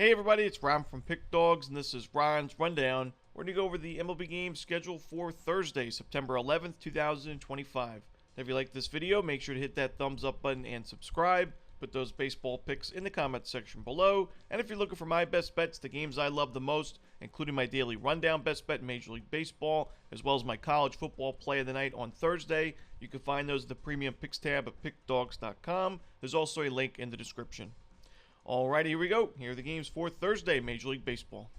Hey everybody, it's Ron from Pick Dawgz, and this is Ron's Rundown. We're going to go over the MLB game scheduled for Thursday, September 11th, 2025. If you like this video, make sure to hit that thumbs up button and subscribe. Put those baseball picks in the comment section below. And if you're looking for my best bets, the games I love the most, including my daily rundown best bet in Major League Baseball, as well as my college football play of the night on Thursday, you can find those in the premium picks tab at pickdawgz.com. There's also a link in the description. Alrighty, here we go. Here are the games for Thursday, Major League Baseball.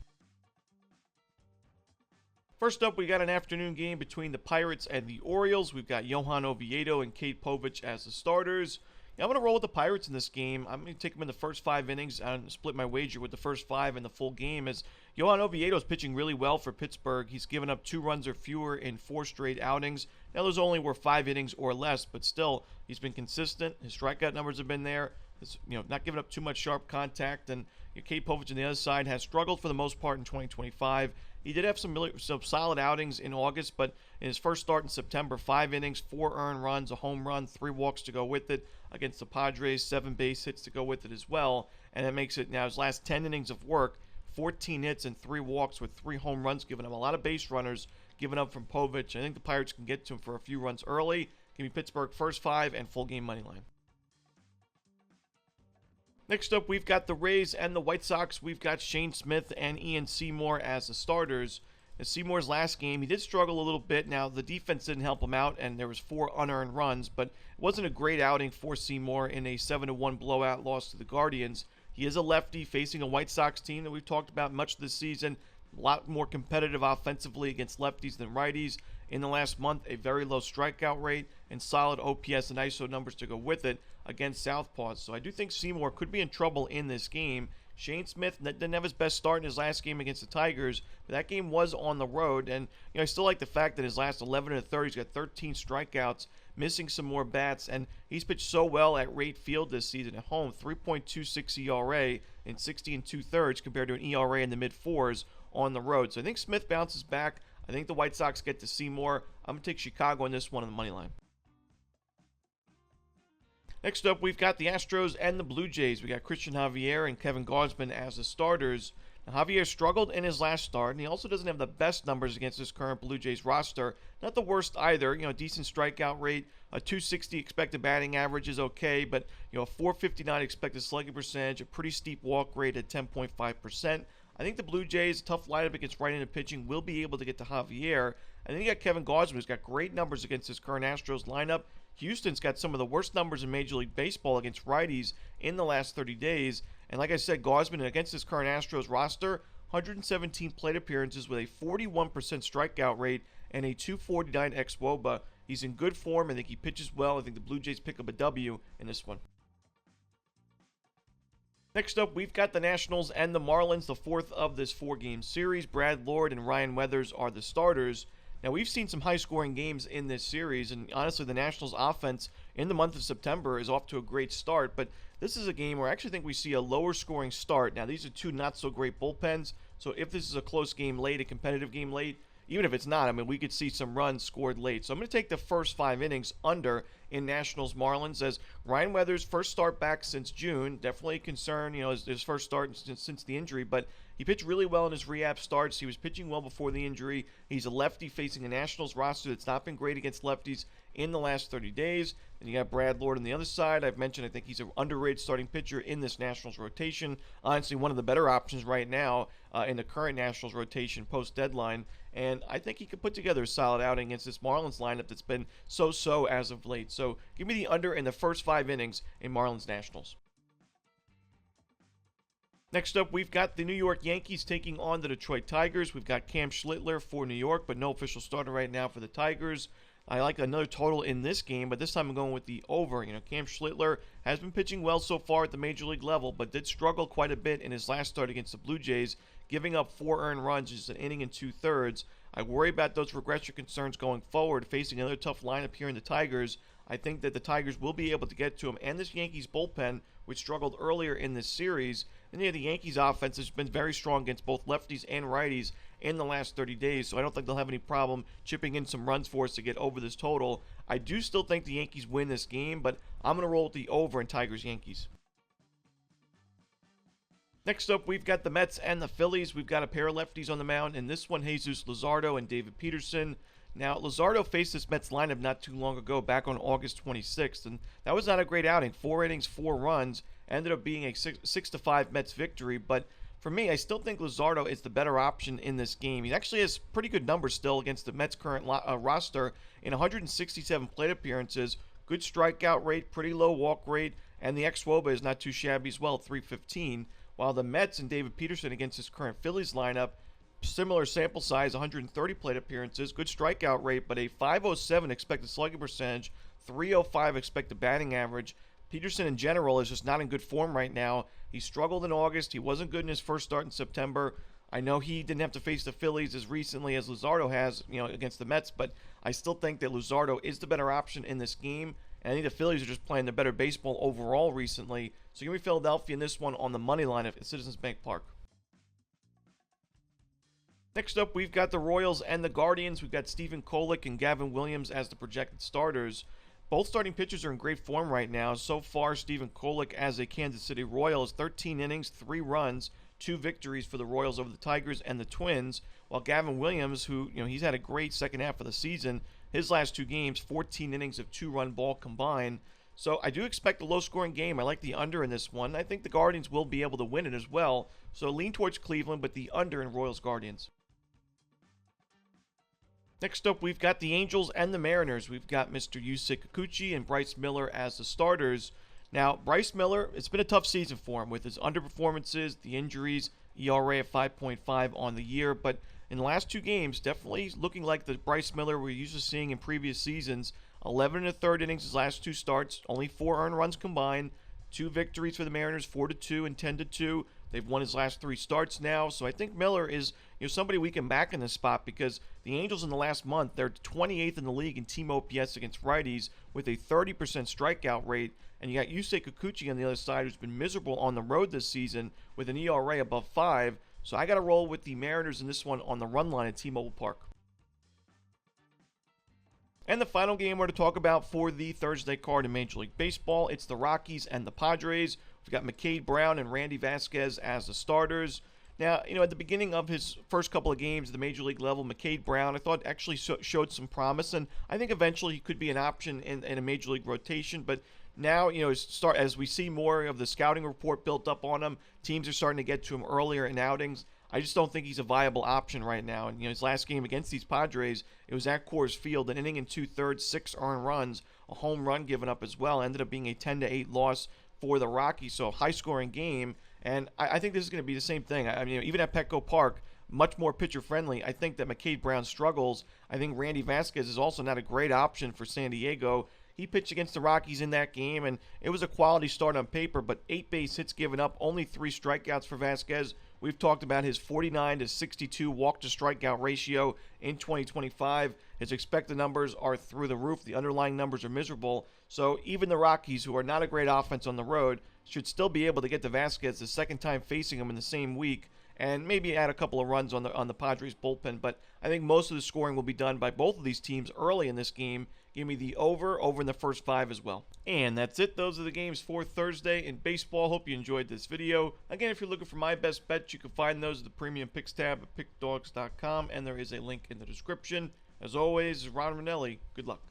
First up, we got an afternoon game between the Pirates and the Orioles. We've got Johan Oviedo and Kate Povich as the starters. I'm going to roll with the Pirates in this game. I'm going to take them in the first 5 innings and split my wager with the first 5 in the full game, as Johan Oviedo is pitching really well for Pittsburgh. He's given up 2 runs or fewer in 4 straight outings. Now, those only were 5 innings or less, but still, he's been consistent. His strikeout numbers have been there. It's, not giving up too much sharp contact. And Kate Povich on the other side has struggled for the most part in 2025. He did have some solid outings in August, but in his first start in September, 5 innings, 4 earned runs, a home run, 3 walks to go with it against the Padres, 7 base hits to go with it as well. And that makes it now his last 10 innings of work, 14 hits and 3 walks with 3 home runs, giving him a lot of base runners given up from Povich. I think the Pirates can get to him for a few runs early. Give me Pittsburgh first 5 and full game money line. Next up, we've got the Rays and the White Sox. We've got Shane Smith and Ian Seymour as the starters. In Seymour's last game, he did struggle a little bit. Now, the defense didn't help him out, and there was 4 unearned runs, but it wasn't a great outing for Seymour in a 7-1 blowout loss to the Guardians. He is a lefty facing a White Sox team that we've talked about much this season. A lot more competitive offensively against lefties than righties. In the last month, a very low strikeout rate and solid OPS and ISO numbers to go with it against southpaws. So I do think Seymour could be in trouble in this game. Shane Smith didn't have his best start in his last game against the Tigers, but that game was on the road. And I still like the fact that his last 11 and a third, he's got 13 strikeouts, missing some more bats, and he's pitched so well at Rate Field this season at home. 3.26 ERA in 60 and 2/3 compared to an ERA in the mid-4s on the road. So I think Smith bounces back. I think the White Sox get to Seymour. I'm going to take Chicago on this one on the money line. Next up, we've got the Astros and the Blue Jays. We got Christian Javier and Kevin Gausman as the starters. Now, Javier struggled in his last start, and he also doesn't have the best numbers against his current Blue Jays roster. Not the worst either. Decent strikeout rate, a 260 expected batting average is okay, but a 459 expected slugging percentage, a pretty steep walk rate at 10.5%. I think the Blue Jays, tough lineup against right-handed pitching, will be able to get to Javier. And then you got Kevin Gausman, who's got great numbers against his current Astros lineup. Houston's got some of the worst numbers in Major League Baseball against righties in the last 30 days. And like I said, Gausman, against his current Astros roster, 117 plate appearances with a 41% strikeout rate and a 249 xWOBA. He's in good form. I think he pitches well. I think the Blue Jays pick up a W in this one. Next up, we've got the Nationals and the Marlins, the 4th of this 4-game series. Brad Lord and Ryan Weathers are the starters. Now, we've seen some high-scoring games in this series, and honestly, the Nationals' offense in the month of September is off to a great start, but this is a game where I actually think we see a lower-scoring start. Now, these are 2 not-so-great bullpens, so if this is a close game late, a competitive game late, even if it's not, we could see some runs scored late. So I'm going to take the first 5 innings under in Nationals-Marlins, as Ryan Weathers' first start back since June. Definitely a concern, his first start since the injury, but he pitched really well in his rehab starts. He was pitching well before the injury. He's a lefty facing a Nationals roster that's not been great against lefties in the last 30 days. Then you got Brad Lord on the other side. I've mentioned I think he's an underrated starting pitcher in this Nationals rotation. Honestly, one of the better options right now in the current Nationals rotation post-deadline. And I think he could put together a solid outing against this Marlins lineup that's been so-so as of late. So give me the under in the first 5 innings in Marlins Nationals. Next up, we've got the New York Yankees taking on the Detroit Tigers. We've got Cam Schlittler for New York, but no official starter right now for the Tigers. I like another total in this game, but this time I'm going with the over. Cam Schlittler has been pitching well so far at the Major League level, but did struggle quite a bit in his last start against the Blue Jays, giving up 4 earned runs, just an inning and 2/3. I worry about those regression concerns going forward, facing another tough lineup here in the Tigers. I think that the Tigers will be able to get to him, and this Yankees bullpen, which struggled earlier in this series. And the Yankees offense has been very strong against both lefties and righties in the last 30 days, so I don't think they'll have any problem chipping in some runs for us to get over this total. I do still think the Yankees win this game, but I'm going to roll with the over in Tigers-Yankees. Next up, we've got the Mets and the Phillies. We've got a pair of lefties on the mound, and this one, Jesus Luzardo and David Peterson. Now, Luzardo faced this Mets lineup not too long ago, back on August 26th, and that was not a great outing. 4 innings, 4 runs, ended up being a 6-5 Mets victory, but for me, I still think Luzardo is the better option in this game. He actually has pretty good numbers still against the Mets' current roster in 167 plate appearances, good strikeout rate, pretty low walk rate, and the xWOBA is not too shabby as well, 315. While the Mets and David Peterson against his current Phillies lineup, similar sample size, 130 plate appearances, good strikeout rate, but a 507 expected slugging percentage, 305 expected batting average. Peterson in general is just not in good form right now. He struggled in August. He wasn't good in his first start in September. I know he didn't have to face the Phillies as recently as Luzardo has, against the Mets, but I still think that Luzardo is the better option in this game. And I think the Phillies are just playing the better baseball overall recently. So give me Philadelphia in this one on the money line at Citizens Bank Park. Next up, we've got the Royals and the Guardians. We've got Stephen Kolek and Gavin Williams as the projected starters. Both starting pitchers are in great form right now. So far, Stephen Kolek as a Kansas City Royal is 13 innings, 3 runs, 2 victories for the Royals over the Tigers and the Twins. While Gavin Williams, who he's had a great second half of the season, his last 2 games, 14 innings of 2-run ball combined. So I do expect a low-scoring game. I like the under in this one. I think the Guardians will be able to win it as well. So lean towards Cleveland, but the under in Royals Guardians. Next up, we've got the Angels and the Mariners. We've got Mr. Yusei Kikuchi and Bryce Miller as the starters. Now, Bryce Miller, it's been a tough season for him with his underperformances, the injuries, ERA of 5.5 on the year, but in the last 2 games, definitely looking like the Bryce Miller we're used to seeing in previous seasons. 11 1/3 innings his last 2 starts, only 4 earned runs combined, 2 victories for the Mariners, 4-2 and 10-2. They've won his last 3 starts now, so I think Miller is somebody we can back in this spot because the Angels in the last month, they're 28th in the league in team OPS against righties with a 30% strikeout rate, and you got Yusei Kikuchi on the other side who's been miserable on the road this season with an ERA above 5. So I got to roll with the Mariners in this one on the run line at T-Mobile Park. And the final game we're to talk about for the Thursday card in Major League Baseball, it's the Rockies and the Padres. We've got McCade Brown and Randy Vasquez as the starters. Now, at the beginning of his first couple of games at the Major League level, McCade Brown, I thought actually showed some promise, and I think eventually he could be an option in a Major League rotation, but now, as we see more of the scouting report built up on him, teams are starting to get to him earlier in outings. I just don't think he's a viable option right now. And his last game against these Padres, it was at Coors Field, an inning and 2/3, 6 earned runs, a home run given up as well. Ended up being a 10-8 loss for the Rockies, so a high-scoring game. And I think this is going to be the same thing. I mean, even at Petco Park, much more pitcher-friendly. I think that McCade Brown struggles. I think Randy Vasquez is also not a great option for San Diego. He pitched against the Rockies in that game, and it was a quality start on paper, but 8 base hits given up, only 3 strikeouts for Vasquez. We've talked about his 49-62 walk-to-strikeout ratio in 2025. His expected numbers are through the roof. The underlying numbers are miserable. So even the Rockies, who are not a great offense on the road, should still be able to get to Vasquez the second time facing him in the same week and maybe add a couple of runs on the Padres bullpen. But I think most of the scoring will be done by both of these teams early in this game. Give me the over in the first 5 as well. And that's it. Those are the games for Thursday in baseball. Hope you enjoyed this video. Again, if you're looking for my best bets, you can find those at the Premium Picks tab at pickdawgz.com, and there is a link in the description. As always, Romanelli. Good luck.